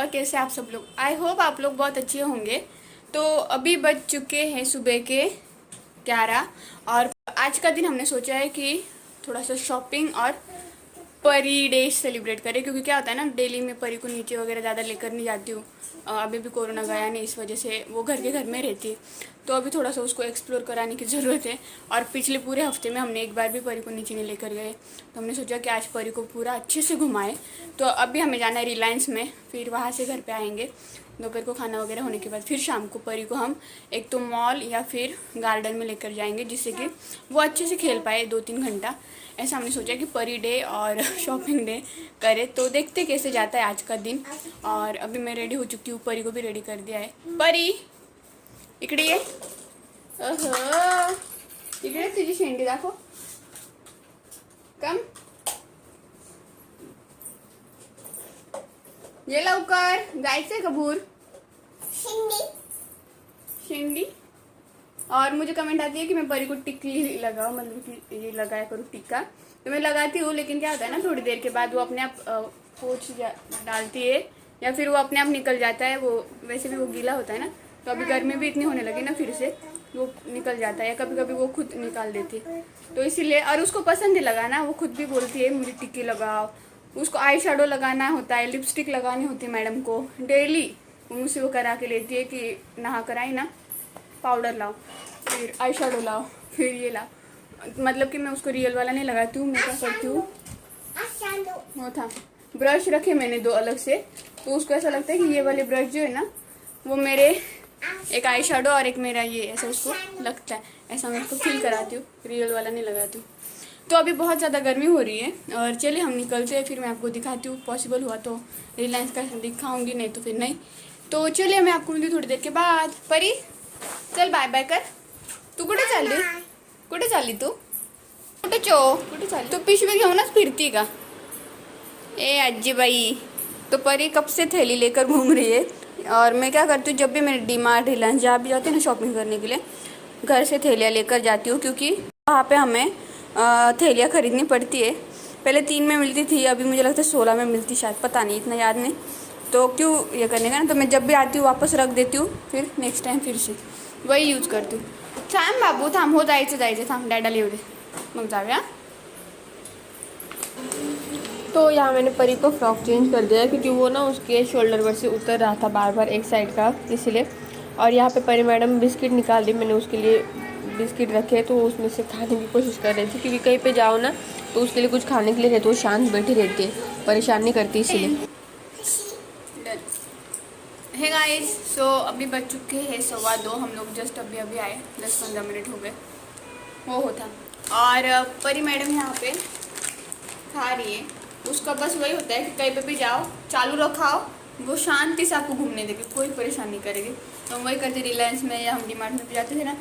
कैसे आप सब लोग। आई होप आप लोग बहुत अच्छे होंगे। तो अभी बज चुके हैं सुबह के 11 और आज का दिन हमने सोचा है कि थोड़ा सा शॉपिंग और परी डे सेलिब्रेट करें, क्योंकि क्या होता है ना, डेली में परी को नीचे वगैरह ज़्यादा लेकर नहीं जाती हूँ। अभी भी कोरोना गया नहीं, इस वजह से वो घर के घर में रहती है। तो अभी थोड़ा सा उसको एक्सप्लोर कराने की ज़रूरत है। और पिछले पूरे हफ्ते में हमने एक बार भी परी को नीचे नहीं लेकर गए, तो हमने सोचा कि आज परी को पूरा अच्छे से घुमाएं। तो अभी हमें जाना है रिलायंस में, फिर वहाँ से घर पे आएंगे दोपहर को खाना वगैरह होने के बाद। फिर शाम को परी को हम एक तो मॉल या फिर गार्डन में लेकर जाएंगे, जिससे कि वो अच्छे से खेल पाए 2-3 घंटा। ऐसा हमने सोचा कि परी डे और शॉपिंग डे करें। तो देखते कैसे जाता है आज का दिन। और अभी मैं रेडी हो चुकी हूँ, परी को भी रेडी कर दिया है। परी इकडे ये, इकडे तुझी शेंडी दाखव, कम ये लवकर, जायचंय का भूर शेंडी। और मुझे कमेंट आती है कि मैं परी को टिकली लगाऊं, मतलब कि ये लगाया करूँ टिक्का। तो मैं लगाती हूँ, लेकिन क्या होता है ना, थोड़ी देर के बाद वो अपने आप पोंछ डालती है या फिर वो अपने आप निकल जाता है। वो वैसे भी वो गीला होता है ना, तो अभी गर्मी भी इतनी होने लगी ना, फिर से वो निकल जाता है या कभी कभी वो खुद निकाल देती है। तो इसीलिए, और उसको पसंद है लगाना, वो खुद भी बोलती है मुझे टिक्की लगाओ। उसको आई शेडो लगाना होता है, लिपस्टिक लगानी होती है मैडम को डेली। मुझसे वो करा के लेती है कि नहा कर आई ना, पाउडर लाओ, फिर आई शेडो लाओ, फिर ये लाओ। मतलब कि मैं उसको रियल वाला नहीं लगाती हूँ। मैं क्या करती हूँ, वो था ब्रश रखे मैंने 2 अलग से, तो उसको ऐसा लगता है कि ये वाले ब्रश जो है ना, वो मेरे एक आई शेडो और एक मेरा ये, ऐसा उसको लगता है। ऐसा मैं उसको फील कराती हूँ, रियल वाला नहीं लगाती हूँ। तो अभी बहुत ज़्यादा गर्मी हो रही है और चलिए हम निकलते हैं, फिर मैं आपको दिखाती हूँ। पॉसिबल हुआ तो रिलायंस का दिखाऊंगी, नहीं तो फिर नहीं। तो चलिए मैं आपको मिलती थोड़ी देर के बाद। परी चल बाय बाय कर। तू कुठे चालली, कुठे चालली तू, कुठे चालली तू, पिशवी घेऊनच फिरती का ए अज्जी बाई। तो परी कब से थैली लेकर घूम रही है। और मैं क्या करती हूँ, जब भी मैं डी मार्ट रिलायंस जहाँ भी जाती हूँ ना शॉपिंग करने के लिए, घर से थैलियाँ लेकर जाती हूँ, क्योंकि वहाँ पे हमें थैलियाँ खरीदनी पड़ती है। पहले 3 में मिलती थी, अभी मुझे लगता है 16 में मिलती, शायद, पता नहीं, इतना याद नहीं। तो क्यों ये करने का ना, तो मैं जब भी आती हूँ वापस रख देती हूँ, फिर नेक्स्ट टाइम फिर से वही यूज करती हूँ। थांब बाबू थांब, हो जायचं थांब, डॅडाला येऊ दे मग जाऊया। तो यहाँ मैंने परी को फ्रॉक चेंज कर दिया, क्योंकि वो ना उसके शोल्डर पर से उतर रहा था बार बार एक साइड का, इसलिए। और यहाँ पे परी मैडम बिस्किट निकाल दी, मैंने उसके लिए बिस्किट रखे, तो उसमें से खाने की कोशिश कर रही थी, क्योंकि कहीं पे जाओ ना तो उसके लिए कुछ खाने के लिए रहते, वो शांत बैठी रहती है, परेशान नहीं करती, इसीलिए। हे गाइस, सो अभी बज चुके हैं 2:15। हम लोग जस्ट अभी अभी आए, 10-15 मिनट हो गए वो होता। और परी मैडम यहाँ पे खा रही है। उसका बस वही होता है कि कहीं पे भी जाओ, चालू रखाओ, वो शांति से आपको घूमने देगी, कोई परेशान नहीं करेगी। तो हम वही करते, रिलायंस में या हम डी मार्ट में भी जाते थे ना,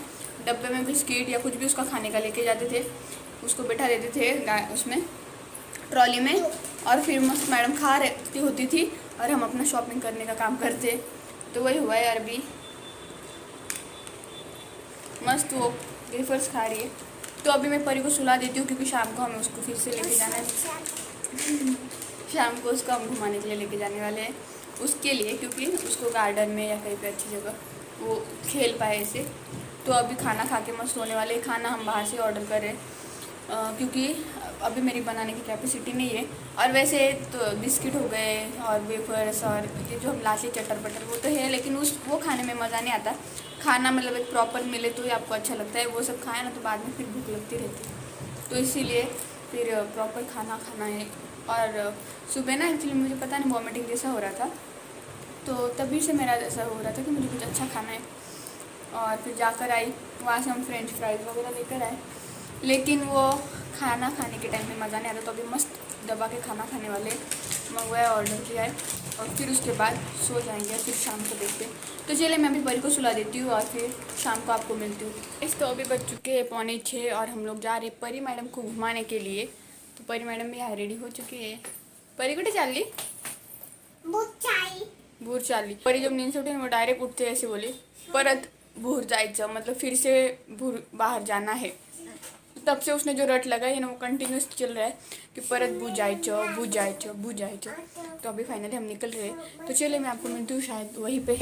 डब्बे में बिस्किट या कुछ भी उसका खाने का लेके जाते थे, उसको बैठा देते थे उसमें ट्रॉली में, और फिर मस्त मैडम खा रहती होती थी और हम अपना शॉपिंग करने का काम करते। तो वही हुआ है यार, अभी मस्त वो वेफर्स खा रही है। तो अभी मैं परी को सुला देती हूँ, क्योंकि शाम को हमें उसको फिर से लेके जाना है। शाम को उसको हम घुमाने के लिए लेके जाने वाले हैं, उसके लिए, क्योंकि उसको गार्डन में या कहीं पे अच्छी जगह वो खेल पाए ऐसे। तो अभी खाना खा के मस्त होने वाले। खाना हम बाहर से ऑर्डर करें, क्योंकि अभी मेरी बनाने की कैपेसिटी नहीं है। और वैसे तो बिस्किट हो गए और वेफर्स और ये जो हम लाते चटर पटर, वो तो है, लेकिन वो खाने में मज़ा नहीं आता। खाना मतलब एक प्रॉपर मिले तो ही आपको अच्छा लगता है। वो सब खाए ना तो बाद में फिर भूख लगती रहती है, तो इसीलिए फिर प्रॉपर खाना खाना है। और सुबह ना एक्चुअली मुझे पता नहीं वॉमिटिंग जैसा हो रहा था, तो तभी से मेरा ऐसा हो रहा था कि मुझे कुछ अच्छा खाना है। और फिर जाकर आई, वहाँ से हम फ्रेंच फ्राइज़ वगैरह लेकर आए, लेकिन वो खाना खाने के टाइम में मज़ा नहीं आता। तो अभी मस्त दबा के खाना खाने वाले, मंगवाया, ऑर्डर किया है, और फिर उसके बाद सो जाएंगे, फिर शाम को देखते हैं। तो चलिए मैं अभी परी को सुला देती हूँ और फिर शाम को आपको मिलती हूँ। इस तो अभी बज चुके हैं 5:45 और हम लोग जा रहे हैं परी मैडम को घुमाने के लिए। तो परी मैडम भी यहाँ रेडी हो चुकी है। परी कुठे चालली, भूर चालली। परी जब नींद से उठी वो डायरेक्ट उठते ऐसे बोले परत भूर जायचं, मतलब फिर से भूर बाहर जाना है। तब से उसने जो रट लगाई है ना वो कंटिन्यूस चल रहा है कि परत बुझाइचो। तो अभी फाइनली हम निकल रहे हैं, तो चलिए मैं आपको मिलती हूँ शायद वहीं पे।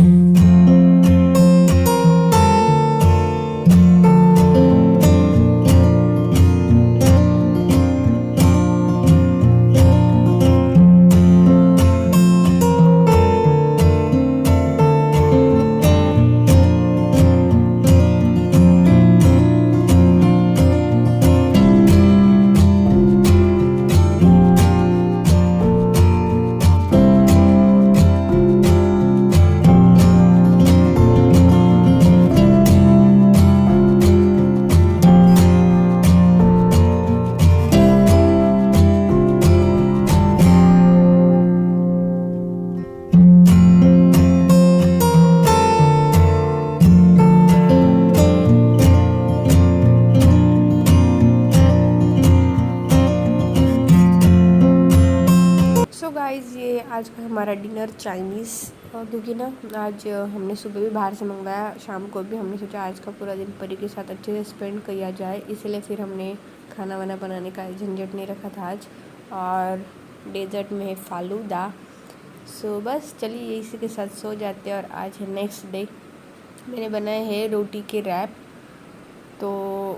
सो गाइज़ ये आज का हमारा डिनर चाइनीज़, क्योंकि ना आज हमने सुबह भी बाहर से मंगवाया, शाम को भी हमने सोचा आज का पूरा दिन परी के साथ अच्छे से स्पेंड किया जाए, इसलिए फिर हमने खाना वाना बनाने का झंझट नहीं रखा था आज। और डेजर्ट में है फालूदा। सो बस चलिए इसी के साथ सो जाते हैं। और आज है नेक्स्ट डे। मैंने बनाए हैं रोटी के रैप, तो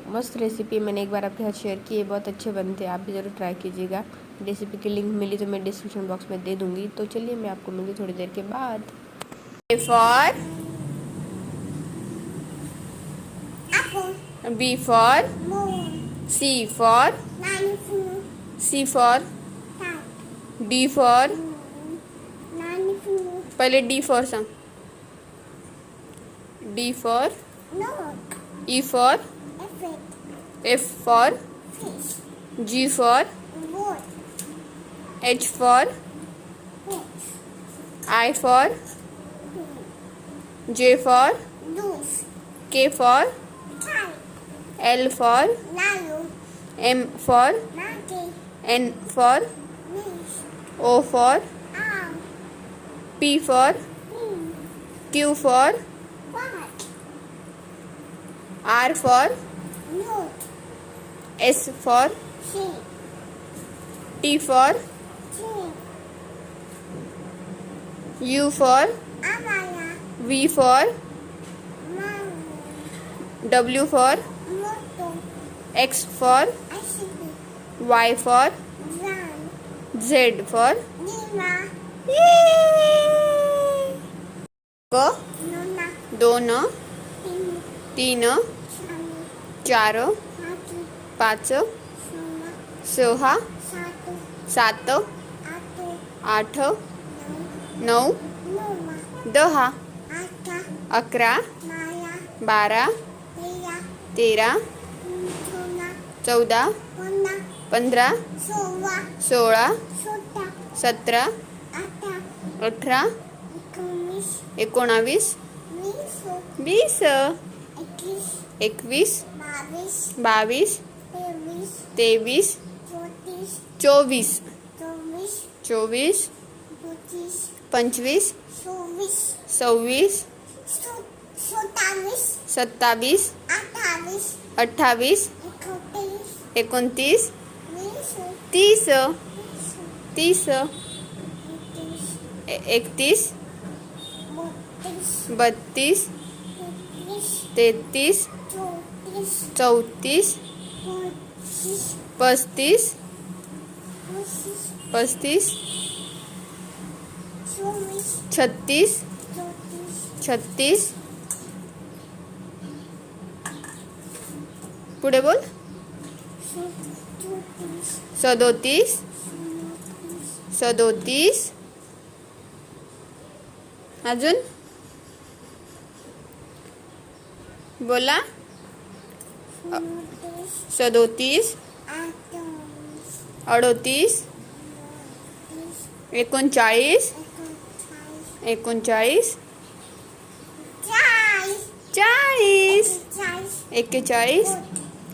मस्त रेसिपी मैंने एक बार आपके साथ शेयर की है, बहुत अच्छे बनते हैं, आप भी ज़रूर ट्राई कीजिएगा। रेसिपी की लिंक मिली तो मैं डिस्क्रिप्शन बॉक्स में दे दूँगी। तो चलिए मैं आपको मिलूँगी थोड़ी देर के बाद। A for B for C for D for पहले D for संग D for E for F for G for H for I for J for K for L for M for N for O for P for Q for R for S for T for U for V for W for X for Y for Z for दोन तीन चार पाच सहा सात आठ नऊ 10 11 12 13 14 15 16 17 18 19 20 21 22 23 24 24 25 26 27 28 29 30 31 32 33 34 35 36 36 पुढे बोल 37 37 अजून बोला 37 38 39 39 40 41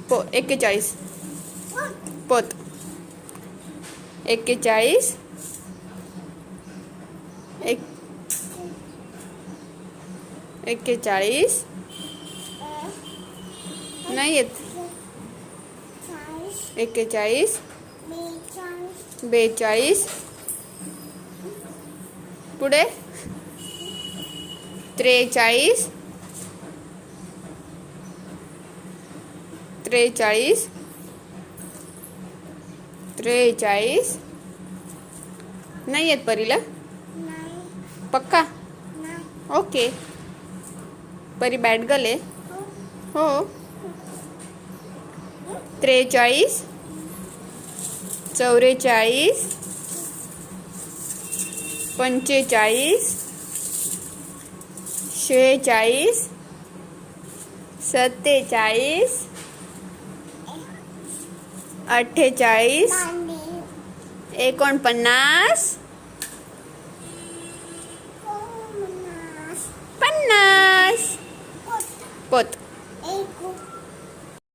41 पोत 41 41 नाही येत 41 42 पुढे 43 43 43 नाही येत परीला पक्का ओके परी बॅट गले हो 43 44 45 46 47 48 49 50 पोत